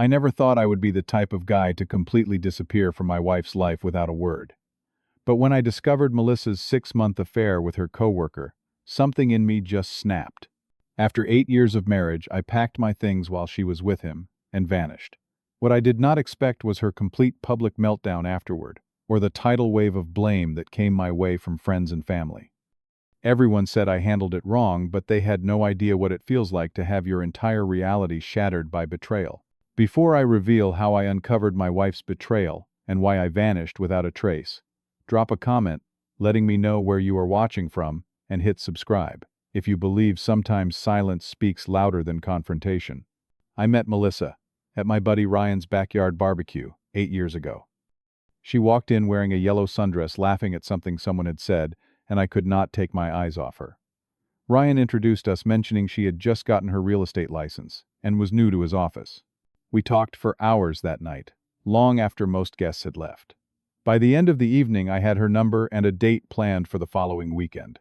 I never thought I would be the type of guy to completely disappear from my wife's life without a word. But when I discovered Melissa's 6-month affair with her coworker, something in me just snapped. After 8 years of marriage, I packed my things while she was with him and vanished. What I did not expect was her complete public meltdown afterward, or the tidal wave of blame that came my way from friends and family. Everyone said I handled it wrong, but they had no idea what it feels like to have your entire reality shattered by betrayal. Before I reveal how I uncovered my wife's betrayal and why I vanished without a trace, drop a comment letting me know where you are watching from and hit subscribe if you believe sometimes silence speaks louder than confrontation. I met Melissa at my buddy Ryan's backyard barbecue 8 years ago. She walked in wearing a yellow sundress, laughing at something someone had said, and I could not take my eyes off her. Ryan introduced us, mentioning she had just gotten her real estate license and was new to his office. We talked for hours that night, long after most guests had left. By the end of the evening, I had her number and a date planned for the following weekend.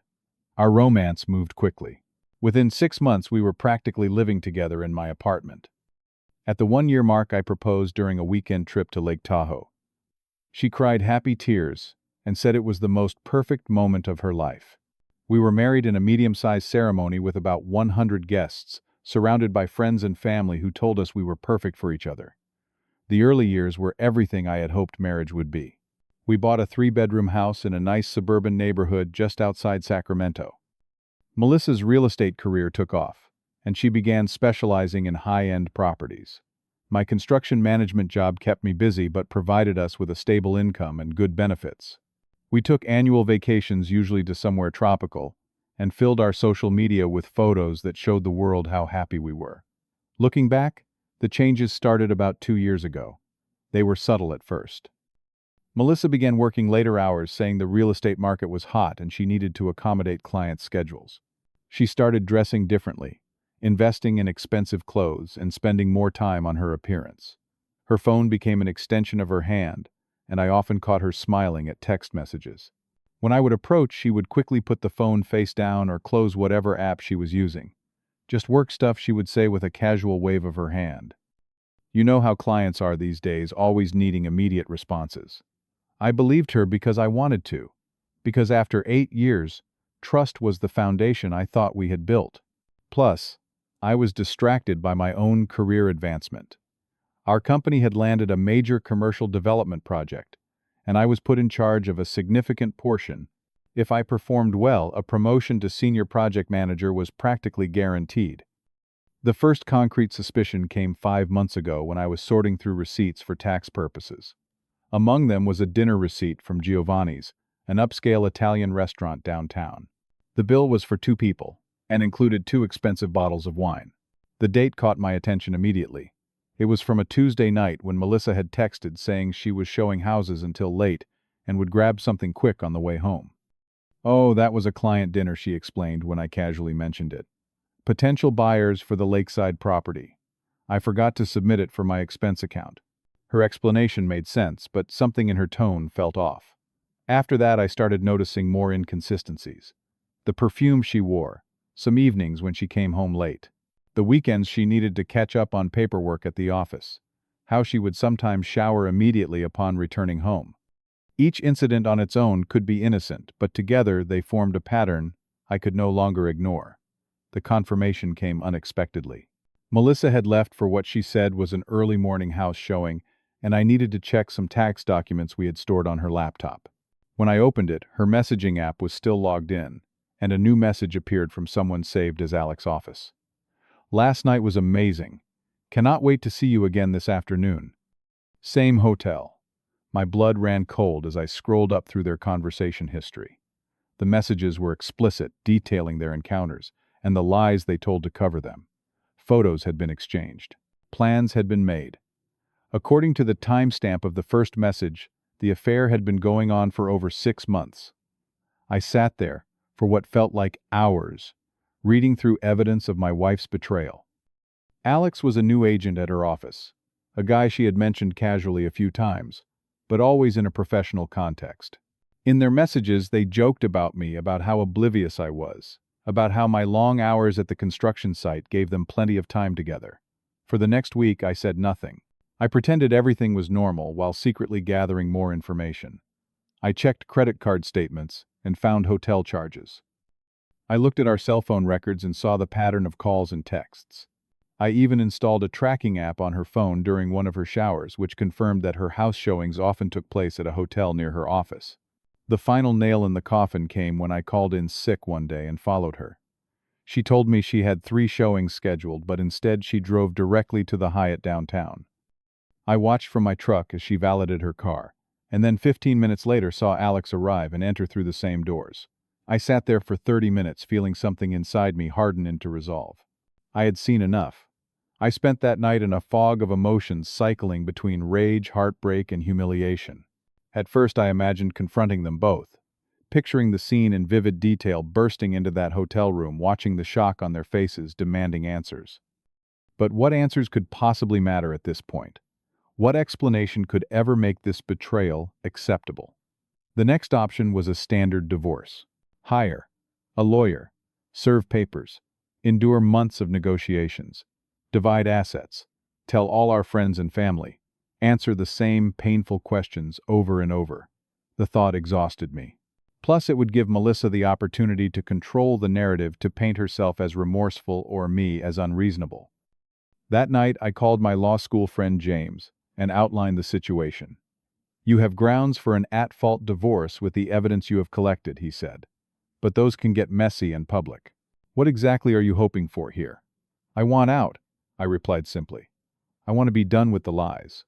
Our romance moved quickly. Within 6 months, we were practically living together in my apartment. At the 1-year mark, I proposed during a weekend trip to Lake Tahoe. She cried happy tears and said it was the most perfect moment of her life. We were married in a medium-sized ceremony with about 100 guests, surrounded by friends and family who told us we were perfect for each other. The early years were everything I had hoped marriage would be. We bought a 3-bedroom house in a nice suburban neighborhood just outside Sacramento. Melissa's real estate career took off, and she began specializing in high-end properties. My construction management job kept me busy but provided us with a stable income and good benefits. We took annual vacations, usually to somewhere tropical, and filled our social media with photos that showed the world how happy we were. Looking back, the changes started about 2 years ago. They were subtle at first. Melissa began working later hours, saying the real estate market was hot and she needed to accommodate clients' schedules. She started dressing differently, investing in expensive clothes, and spending more time on her appearance. Her phone became an extension of her hand, and I often caught her smiling at text messages. When I would approach, she would quickly put the phone face down or close whatever app she was using. Just work stuff, she would say with a casual wave of her hand. You know how clients are these days, always needing immediate responses. I believed her because I wanted to, because after 8 years, trust was the foundation I thought we had built. Plus, I was distracted by my own career advancement. Our company had landed a major commercial development project, and I was put in charge of a significant portion. If I performed well, a promotion to senior project manager was practically guaranteed. The first concrete suspicion came 5 months ago when I was sorting through receipts for tax purposes. Among them was a dinner receipt from Giovanni's, an upscale Italian restaurant downtown. The bill was for 2 people and included 2 expensive bottles of wine. The date caught my attention immediately. It was from a Tuesday night when Melissa had texted saying she was showing houses until late and would grab something quick on the way home. "Oh, that was a client dinner," she explained when I casually mentioned it. "Potential buyers for the lakeside property. I forgot to submit it for my expense account." Her explanation made sense, but something in her tone felt off. After that, I started noticing more inconsistencies. The perfume she wore, some evenings when she came home late. The weekends she needed to catch up on paperwork at the office. How she would sometimes shower immediately upon returning home. Each incident on its own could be innocent, but together they formed a pattern I could no longer ignore. The confirmation came unexpectedly. Melissa had left for what she said was an early morning house showing, and I needed to check some tax documents we had stored on her laptop. When I opened it, her messaging app was still logged in, and a new message appeared from someone saved as Alex's office. "Last night was amazing. Cannot wait to see you again this afternoon. Same hotel." My blood ran cold as I scrolled up through their conversation history. The messages were explicit, detailing their encounters and the lies they told to cover them. Photos had been exchanged. Plans had been made. According to the timestamp of the first message, the affair had been going on for over 6 months. I sat there, for what felt like hours, reading through evidence of my wife's betrayal. Alex was a new agent at her office, a guy she had mentioned casually a few times, but always in a professional context. In their messages, they joked about me, about how oblivious I was, about how my long hours at the construction site gave them plenty of time together. For the next week, I said nothing. I pretended everything was normal while secretly gathering more information. I checked credit card statements and found hotel charges. I looked at our cell phone records and saw the pattern of calls and texts. I even installed a tracking app on her phone during one of her showers, which confirmed that her house showings often took place at a hotel near her office. The final nail in the coffin came when I called in sick one day and followed her. She told me she had 3 showings scheduled, but instead she drove directly to the Hyatt downtown. I watched from my truck as she valeted her car, and then 15 minutes later saw Alex arrive and enter through the same doors. I sat there for 30 minutes feeling something inside me harden into resolve. I had seen enough. I spent that night in a fog of emotions cycling between rage, heartbreak, and humiliation. At first I imagined confronting them both, picturing the scene in vivid detail, bursting into that hotel room, watching the shock on their faces, demanding answers. But what answers could possibly matter at this point? What explanation could ever make this betrayal acceptable? The next option was a standard divorce. Hire a lawyer, serve papers, endure months of negotiations, divide assets, tell all our friends and family, answer the same painful questions over and over. The thought exhausted me. Plus, it would give Melissa the opportunity to control the narrative, to paint herself as remorseful or me as unreasonable. That night, I called my law school friend James and outlined the situation. "You have grounds for an at-fault divorce with the evidence you have collected," he said. "But those can get messy and public. What exactly are you hoping for here?" "I want out," I replied simply. "I want to be done with the lies.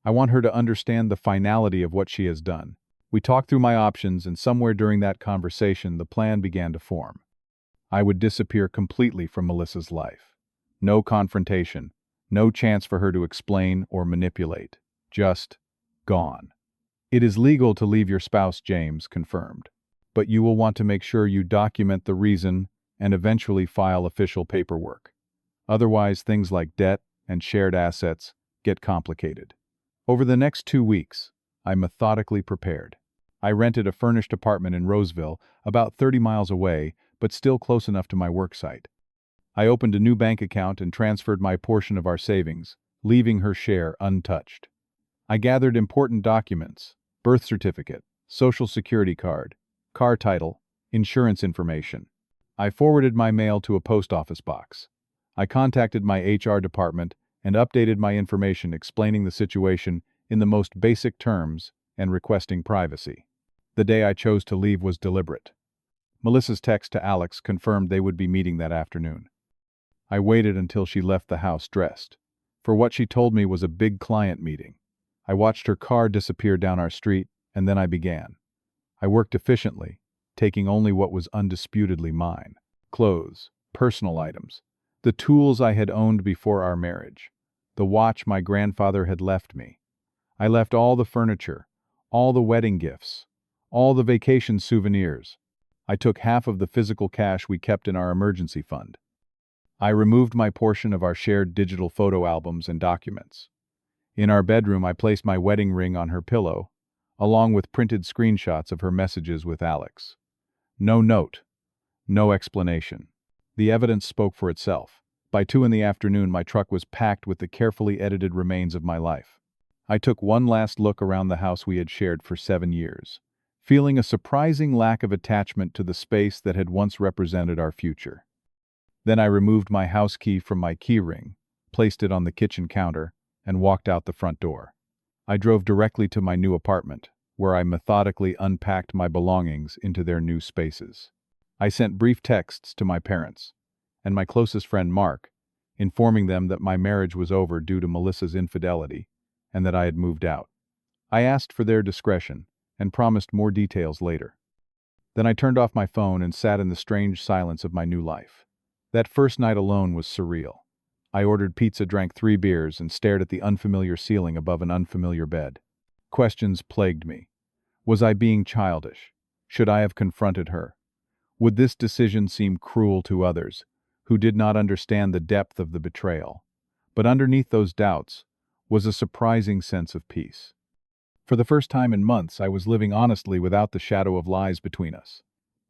I want her to understand the finality of what she has done." We talked through my options, and somewhere during that conversation, the plan began to form. I would disappear completely from Melissa's life. No confrontation, no chance for her to explain or manipulate. Just gone. "It is legal to leave your spouse," James confirmed. "But you will want to make sure you document the reason and eventually file official paperwork. Otherwise, things like debt and shared assets get complicated." Over the next 2 weeks, I methodically prepared. I rented a furnished apartment in Roseville, about 30 miles away, but still close enough to my work site. I opened a new bank account and transferred my portion of our savings, leaving her share untouched. I gathered important documents: birth certificate, social security card, car title, insurance information. I forwarded my mail to a post office box. I contacted my HR department and updated my information, explaining the situation in the most basic terms and requesting privacy. The day I chose to leave was deliberate. Melissa's text to Alex confirmed they would be meeting that afternoon. I waited until she left the house dressed, for what she told me was a big client meeting. I watched her car disappear down our street, and then I began. I worked efficiently, taking only what was undisputedly mine: clothes, personal items, the tools I had owned before our marriage, the watch my grandfather had left me. I left all the furniture, all the wedding gifts, all the vacation souvenirs. I took half of the physical cash we kept in our emergency fund. I removed my portion of our shared digital photo albums and documents. In our bedroom, I placed my wedding ring on her pillow, along with printed screenshots of her messages with Alex. No note, no explanation. The evidence spoke for itself. By 2 in the afternoon, my truck was packed with the carefully edited remains of my life. I took one last look around the house we had shared for 7 years, feeling a surprising lack of attachment to the space that had once represented our future. Then I removed my house key from my key ring, placed it on the kitchen counter, and walked out the front door. I drove directly to my new apartment, where I methodically unpacked my belongings into their new spaces. I sent brief texts to my parents and my closest friend Mark, informing them that my marriage was over due to Melissa's infidelity and that I had moved out. I asked for their discretion and promised more details later. Then I turned off my phone and sat in the strange silence of my new life. That first night alone was surreal. I ordered pizza, drank 3 beers, and stared at the unfamiliar ceiling above an unfamiliar bed. Questions plagued me. Was I being childish? Should I have confronted her? Would this decision seem cruel to others, who did not understand the depth of the betrayal? But underneath those doubts was a surprising sense of peace. For the first time in months, I was living honestly without the shadow of lies between us.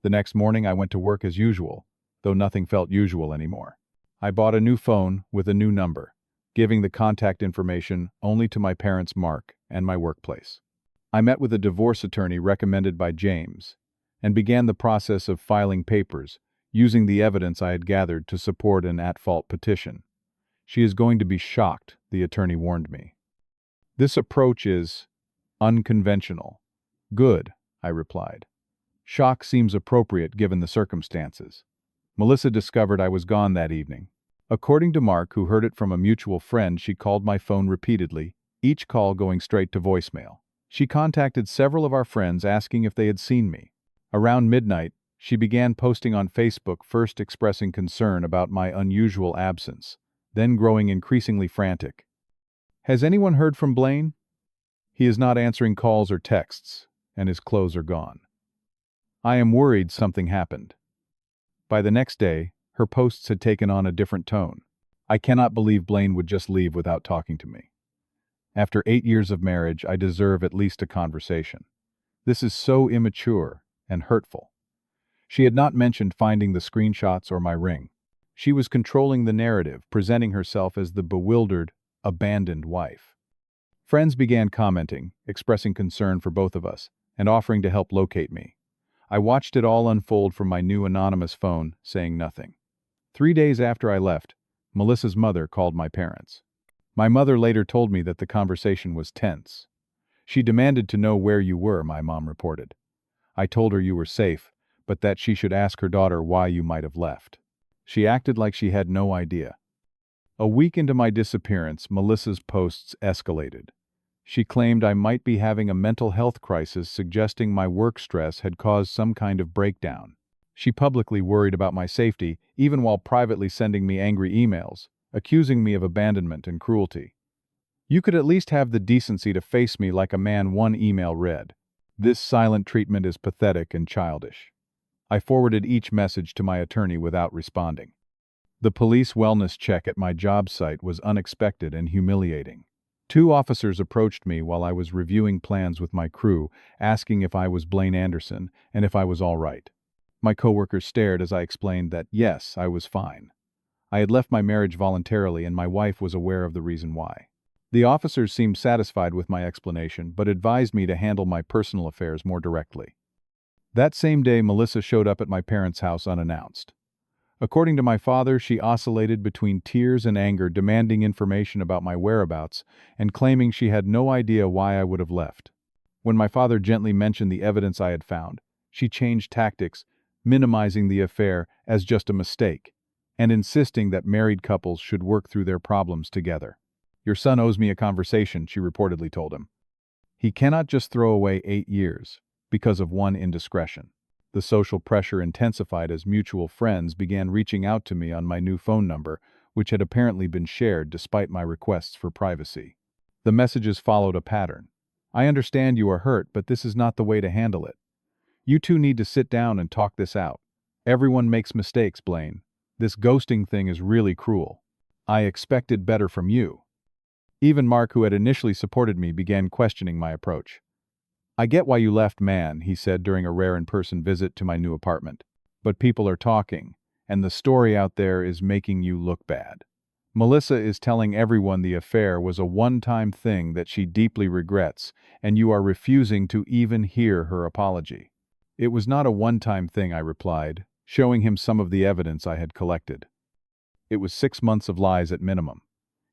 The next morning, I went to work as usual, though nothing felt usual anymore. I bought a new phone with a new number, giving the contact information only to my parents Mark and my workplace. I met with a divorce attorney recommended by James and began the process of filing papers, using the evidence I had gathered to support an at-fault petition. She is going to be shocked, the attorney warned me. This approach is unconventional. Good, I replied. Shock seems appropriate given the circumstances. Melissa discovered I was gone that evening. According to Mark, who heard it from a mutual friend, she called my phone repeatedly, each call going straight to voicemail. She contacted several of our friends asking if they had seen me. Around midnight, she began posting on Facebook, first expressing concern about my unusual absence, then growing increasingly frantic. Has anyone heard from Blane? He is not answering calls or texts, and his clothes are gone. I am worried something happened. By the next day, her posts had taken on a different tone. I cannot believe Blane would just leave without talking to me. After 8 years of marriage, I deserve at least a conversation. This is so immature and hurtful. She had not mentioned finding the screenshots or my ring. She was controlling the narrative, presenting herself as the bewildered, abandoned wife. Friends began commenting, expressing concern for both of us, and offering to help locate me. I watched it all unfold from my new anonymous phone, saying nothing. 3 days after I left, Melissa's mother called my parents. My mother later told me that the conversation was tense. She demanded to know where you were, my mom reported. I told her you were safe, but that she should ask her daughter why you might have left. She acted like she had no idea. A week into my disappearance, Melissa's posts escalated. She claimed I might be having a mental health crisis, suggesting my work stress had caused some kind of breakdown. She publicly worried about my safety, even while privately sending me angry emails, accusing me of abandonment and cruelty. You could at least have the decency to face me like a man, one email read. This silent treatment is pathetic and childish. I forwarded each message to my attorney without responding. The police wellness check at my job site was unexpected and humiliating. 2 officers approached me while I was reviewing plans with my crew, asking if I was Blane Anderson and if I was all right. My coworkers stared as I explained that, yes, I was fine. I had left my marriage voluntarily and my wife was aware of the reason why. The officers seemed satisfied with my explanation, but advised me to handle my personal affairs more directly. That same day, Melissa showed up at my parents' house unannounced. According to my father, she oscillated between tears and anger, demanding information about my whereabouts and claiming she had no idea why I would have left. When my father gently mentioned the evidence I had found, she changed tactics, minimizing the affair as just a mistake, and insisting that married couples should work through their problems together. Your son owes me a conversation, she reportedly told him. He cannot just throw away 8 years because of one indiscretion. The social pressure intensified as mutual friends began reaching out to me on my new phone number, which had apparently been shared despite my requests for privacy. The messages followed a pattern. I understand you are hurt, but this is not the way to handle it. You two need to sit down and talk this out. Everyone makes mistakes, Blane. This ghosting thing is really cruel. I expected better from you. Even Mark, who had initially supported me, began questioning my approach. I get why you left, man, he said during a rare in-person visit to my new apartment. But people are talking, and the story out there is making you look bad. Melissa is telling everyone the affair was a one-time thing that she deeply regrets, and you are refusing to even hear her apology. It was not a one-time thing, I replied, showing him some of the evidence I had collected. It was 6 months of lies at minimum.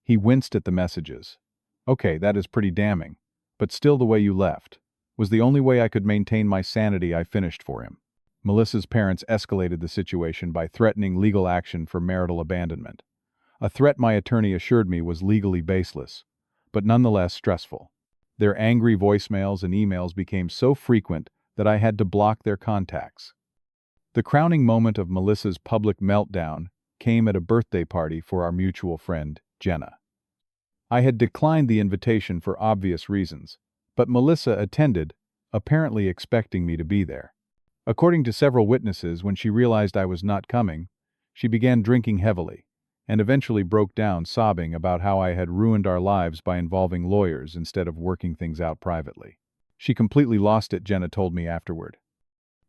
He winced at the messages. Okay, that is pretty damning. But still, the way you left was the only way I could maintain my sanity. I finished for him. Melissa's parents escalated the situation by threatening legal action for marital abandonment. A threat my attorney assured me was legally baseless, but nonetheless stressful. Their angry voicemails and emails became so frequent that I had to block their contacts. The crowning moment of Melissa's public meltdown came at a birthday party for our mutual friend, Jenna. I had declined the invitation for obvious reasons, but Melissa attended, apparently expecting me to be there. According to several witnesses, when she realized I was not coming, she began drinking heavily, and eventually broke down, sobbing about how I had ruined our lives by involving lawyers instead of working things out privately. She completely lost it, Jenna told me afterward.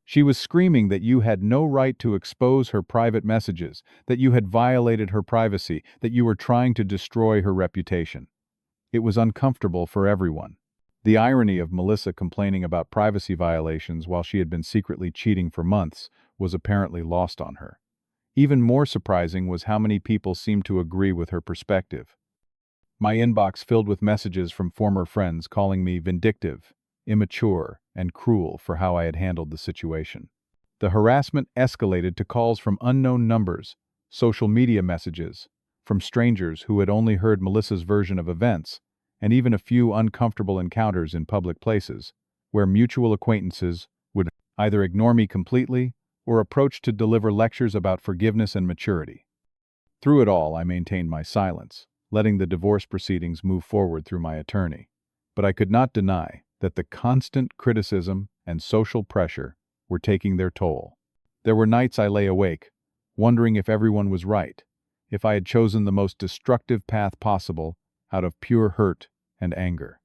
She was screaming that you had no right to expose her private messages, that you had violated her privacy, that you were trying to destroy her reputation. It was uncomfortable for everyone. The irony of Melissa complaining about privacy violations while she had been secretly cheating for months was apparently lost on her. Even more surprising was how many people seemed to agree with her perspective. My inbox filled with messages from former friends calling me vindictive, immature, and cruel for how I had handled the situation. The harassment escalated to calls from unknown numbers, social media messages, from strangers who had only heard Melissa's version of events, and even a few uncomfortable encounters in public places, where mutual acquaintances would either ignore me completely or approach to deliver lectures about forgiveness and maturity. Through it all, I maintained my silence, letting the divorce proceedings move forward through my attorney. But I could not deny that the constant criticism and social pressure were taking their toll. There were nights I lay awake, wondering if everyone was right, if I had chosen the most destructive path possible out of pure hurt and anger.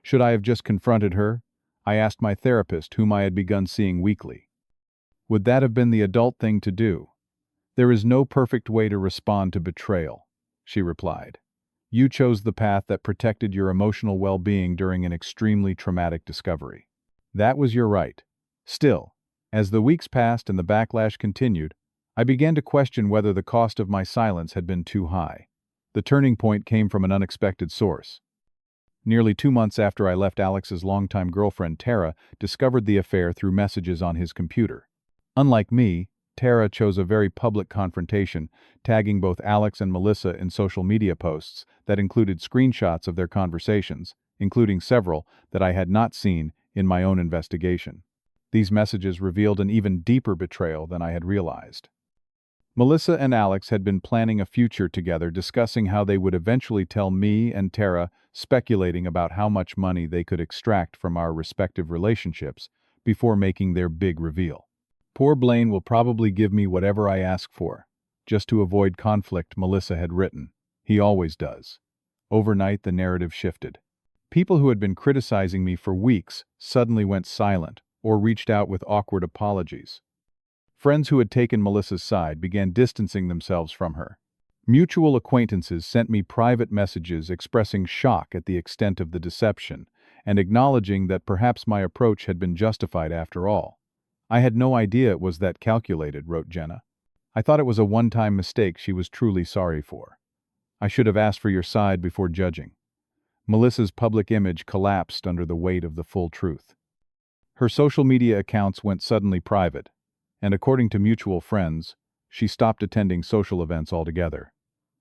Should I have just confronted her? I asked my therapist, whom I had begun seeing weekly. Would that have been the adult thing to do? There is no perfect way to respond to betrayal, she replied. You chose the path that protected your emotional well-being during an extremely traumatic discovery. That was your right. Still, as the weeks passed and the backlash continued, I began to question whether the cost of my silence had been too high. The turning point came from an unexpected source. Nearly 2 months after I left, Alex's longtime girlfriend Tara discovered the affair through messages on his computer. Unlike me, Tara chose a very public confrontation, tagging both Alex and Melissa in social media posts that included screenshots of their conversations, including several that I had not seen in my own investigation. These messages revealed an even deeper betrayal than I had realized. Melissa and Alex had been planning a future together, discussing how they would eventually tell me and Tara, speculating about how much money they could extract from our respective relationships before making their big reveal. Poor Blane will probably give me whatever I ask for, just to avoid conflict, Melissa had written. He always does. Overnight, the narrative shifted. People who had been criticizing me for weeks suddenly went silent or reached out with awkward apologies. Friends who had taken Melissa's side began distancing themselves from her. Mutual acquaintances sent me private messages expressing shock at the extent of the deception and acknowledging that perhaps my approach had been justified after all. I had no idea it was that calculated, wrote Jenna. I thought it was a one-time mistake she was truly sorry for. I should have asked for your side before judging. Melissa's public image collapsed under the weight of the full truth. Her social media accounts went suddenly private, and according to mutual friends, she stopped attending social events altogether.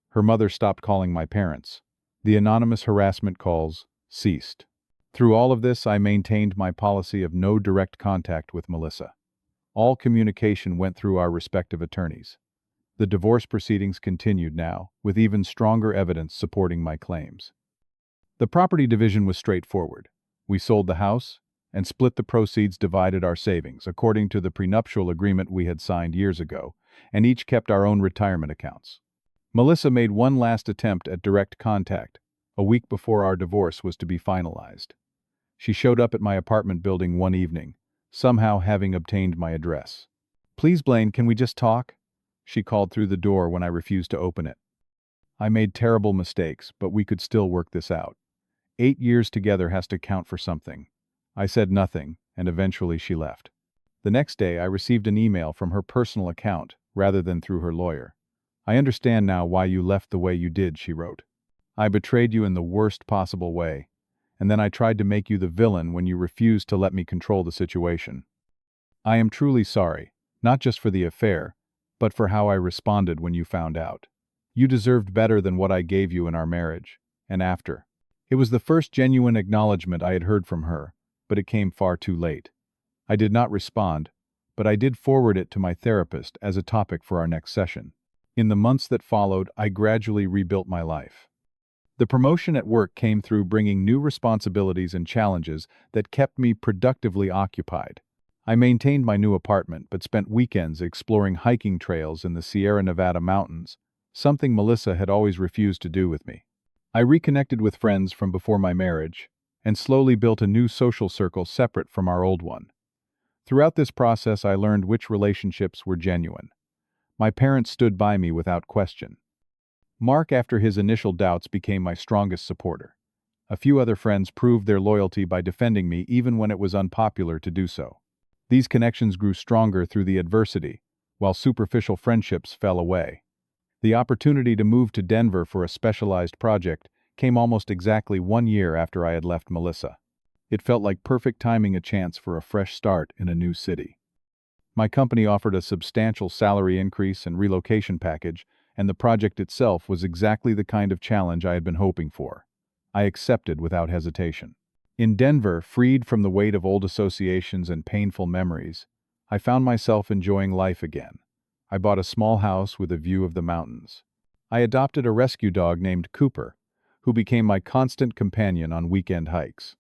Her mother stopped calling my parents. The anonymous harassment calls ceased. Through all of this, I maintained my policy of no direct contact with Melissa. All communication went through our respective attorneys. The divorce proceedings continued now, with even stronger evidence supporting my claims. The property division was straightforward. We sold the house and split the proceeds, divided our savings according to the prenuptial agreement we had signed years ago, and each kept our own retirement accounts. Melissa made one last attempt at direct contact, a week before our divorce was to be finalized. She showed up at my apartment building one evening, somehow having obtained my address. "Please, Blane, can we just talk?" she called through the door when I refused to open it. I made terrible mistakes, but we could still work this out. 8 years together has to count for something. I said nothing, and eventually she left. The next day, I received an email from her personal account, rather than through her lawyer. "I understand now why you left the way you did," she wrote. "I betrayed you in the worst possible way, and then I tried to make you the villain when you refused to let me control the situation. I am truly sorry, not just for the affair, but for how I responded when you found out. You deserved better than what I gave you in our marriage, and after." It was the first genuine acknowledgement I had heard from her, but it came far too late. I did not respond, but I did forward it to my therapist as a topic for our next session. In the months that followed, I gradually rebuilt my life. The promotion at work came through bringing new responsibilities and challenges that kept me productively occupied. I maintained my new apartment but spent weekends exploring hiking trails in the Sierra Nevada mountains, something Melissa had always refused to do with me. I reconnected with friends from before my marriage and slowly built a new social circle separate from our old one. Throughout this process, I learned which relationships were genuine. My parents stood by me without question. Mark, after his initial doubts, became my strongest supporter. A few other friends proved their loyalty by defending me even when it was unpopular to do so. These connections grew stronger through the adversity, while superficial friendships fell away. The opportunity to move to Denver for a specialized project came almost exactly 1 year after I had left Melissa. It felt like perfect timing, a chance for a fresh start in a new city. My company offered a substantial salary increase and relocation package, and the project itself was exactly the kind of challenge I had been hoping for. I accepted without hesitation. In Denver, freed from the weight of old associations and painful memories, I found myself enjoying life again. I bought a small house with a view of the mountains. I adopted a rescue dog named Cooper, who became my constant companion on weekend hikes.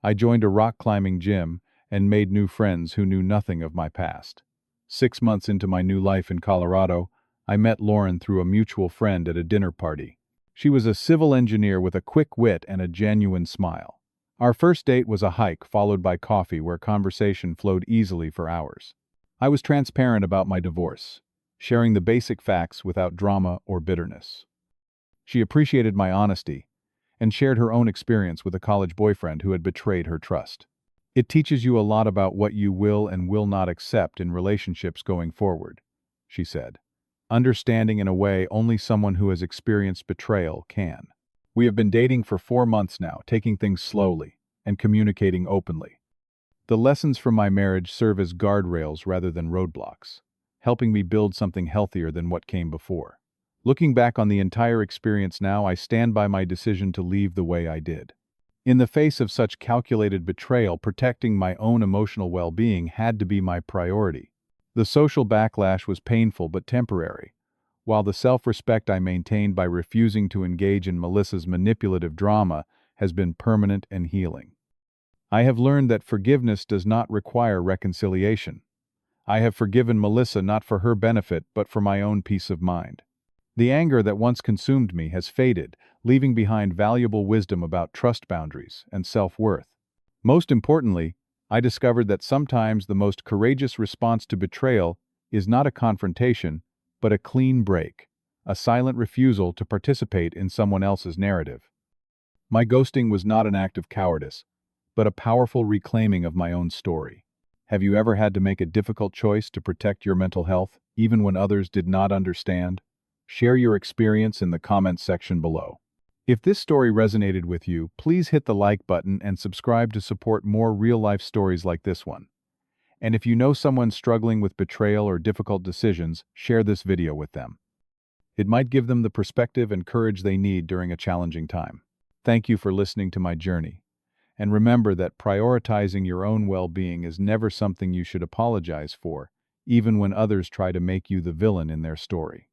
I joined a rock climbing gym and made new friends who knew nothing of my past. 6 months into my new life in Colorado, I met Lauren through a mutual friend at a dinner party. She was a civil engineer with a quick wit and a genuine smile. Our first date was a hike followed by coffee where conversation flowed easily for hours. I was transparent about my divorce, sharing the basic facts without drama or bitterness. She appreciated my honesty and shared her own experience with a college boyfriend who had betrayed her trust. It teaches you a lot about what you will and will not accept in relationships going forward, she said, understanding in a way only someone who has experienced betrayal can. We have been dating for 4 months now, taking things slowly and communicating openly. The lessons from my marriage serve as guardrails rather than roadblocks, helping me build something healthier than what came before. Looking back on the entire experience now, I stand by my decision to leave the way I did. In the face of such calculated betrayal, protecting my own emotional well-being had to be my priority. The social backlash was painful but temporary, while the self-respect I maintained by refusing to engage in Melissa's manipulative drama has been permanent and healing. I have learned that forgiveness does not require reconciliation. I have forgiven Melissa not for her benefit but for my own peace of mind. The anger that once consumed me has faded, leaving behind valuable wisdom about trust boundaries and self-worth. Most importantly, I discovered that sometimes the most courageous response to betrayal is not a confrontation, but a clean break, a silent refusal to participate in someone else's narrative. My ghosting was not an act of cowardice, but a powerful reclaiming of my own story. Have you ever had to make a difficult choice to protect your mental health, even when others did not understand? Share your experience in the comments section below. If this story resonated with you, please hit the like button and subscribe to support more real-life stories like this one. And if you know someone struggling with betrayal or difficult decisions, share this video with them. It might give them the perspective and courage they need during a challenging time. Thank you for listening to my journey. And remember that prioritizing your own well-being is never something you should apologize for, even when others try to make you the villain in their story.